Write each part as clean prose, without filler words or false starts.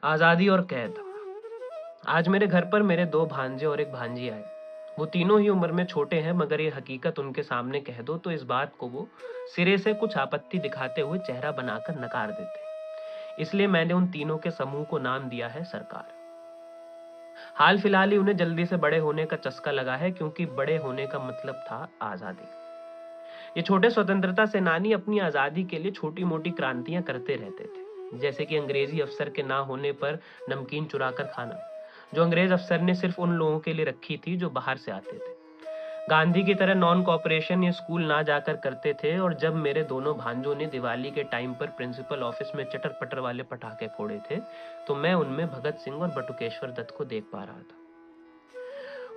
आज़ादी और कैद। आज मेरे घर पर मेरे 2 भांजे और एक भांजी आए। वो तीनों ही उम्र में छोटे हैं, मगर ये हकीकत उनके सामने कह दो तो इस बात को वो सिरे से कुछ आपत्ति दिखाते हुए चेहरा बनाकर नकार देते। इसलिए मैंने उन तीनों के समूह को नाम दिया है सरकार। हाल फिलहाल ही उन्हें जल्दी से बड़े होने का चस्का लगा है, क्योंकि बड़े होने का मतलब था आज़ादी। ये छोटे स्वतंत्रता सेनानी अपनी आज़ादी के लिए छोटी-मोटी क्रांतियां करते रहते थे, जैसे कि अंग्रेजी अफसर के ना होने पर नमकीन चुराकर खाना, जो अंग्रेज अफसर ने सिर्फ उन लोगों के लिए रखी थी जो बाहर से आते थे। गांधी की तरह नॉन कॉपरेशन ये स्कूल ना जाकर करते थे, और जब मेरे दोनों भांजों ने दिवाली के टाइम पर प्रिंसिपल ऑफिस में चटर पटर वाले पटाखे फोड़े थे, तो मैं उनमें भगत सिंह और बटुकेश्वर दत्त को देख पा रहा था।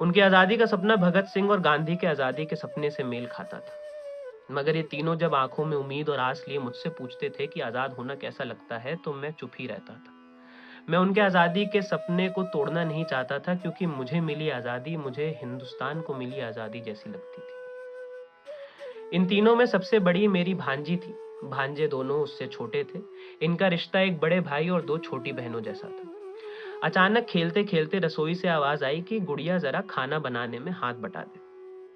उनकी आज़ादी का सपना भगत सिंह और गांधी के आज़ादी के सपने से मेल खाता था। मगर ये तीनों जब आंखों में उम्मीद और आस लिए मुझसे पूछते थे कि आजाद होना कैसा लगता है, तो मैं चुप ही रहता था। मैं उनके आजादी के सपने को तोड़ना नहीं चाहता था, क्योंकि मुझे मिली आजादी मुझे हिंदुस्तान को मिली आजादी जैसी लगती थी। इन तीनों में सबसे बड़ी मेरी भांजी थी। भांजे दोनों उससे छोटे थे। इनका रिश्ता एक बड़े भाई और 2 छोटी बहनों जैसा था। अचानक खेलते खेलते रसोई से आवाज आई कि गुड़िया जरा खाना बनाने में हाथ बटा दे।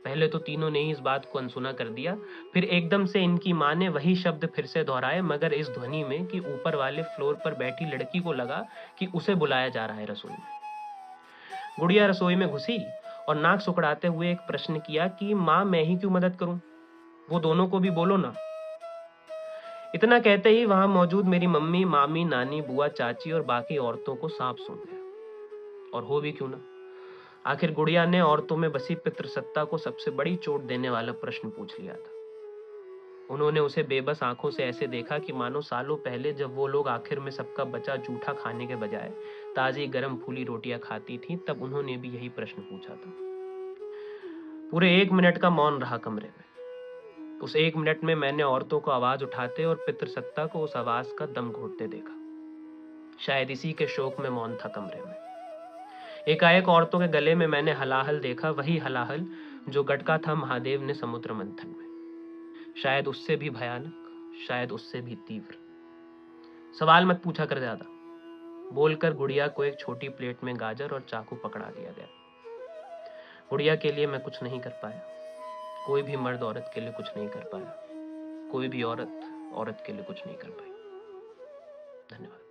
पहले तो तीनों ने ही इस बात को अनसुना कर दिया, फिर एकदम से इनकी माँ ने वही शब्द फिर से दोहराए, मगर इस ध्वनि में कि ऊपर वाले फ्लोर पर बैठी लड़की को लगा कि उसे बुलाया जा रहा है रसोई में। गुड़िया रसोई में घुसी और नाक सुकड़ाते हुए एक प्रश्न किया कि माँ, मैं ही क्यों मदद करूं? वो दोनों को भी बोलो ना। इतना कहते ही वहां मौजूद मेरी मम्मी, मामी, नानी, बुआ, चाची और बाकी औरतों को सांप सूंघ गया। और हो भी क्यों ना, आखिर गुड़िया ने औरतों में बसी पितृसत्ता को सबसे बड़ी चोट देने वाला प्रश्न पूछ लिया था। उन्होंने उसे बेबस आंखों से ऐसे देखा कि मानो सालों पहले जब वो लोग आखिर में सबका बचा जूठा खाने के बजाय ताजी गर्म फूली रोटियां खाती थी, तब उन्होंने भी यही प्रश्न पूछा था। पूरे 1 मिनट का मौन रहा कमरे में। उस 1 मिनट में मैंने औरतों को आवाज उठाते और पितृसत्ता को उस आवाज का दम घोटते देखा। शायद इसी के शोक में मौन था कमरे में। एकाएक औरतों के गले में मैंने हलाहल देखा, वही हलाहल जो गटका था महादेव ने समुद्र मंथन में। शायद उससे भी भयानक, शायद उससे भी तीव्र। सवाल मत पूछा कर ज्यादा, बोलकर गुड़िया को एक छोटी प्लेट में गाजर और चाकू पकड़ा दिया गया। गुड़िया के लिए मैं कुछ नहीं कर पाया। कोई भी मर्द औरत के लिए कुछ नहीं कर पाया। कोई भी औरत औरत के लिए कुछ नहीं कर पाई। धन्यवाद।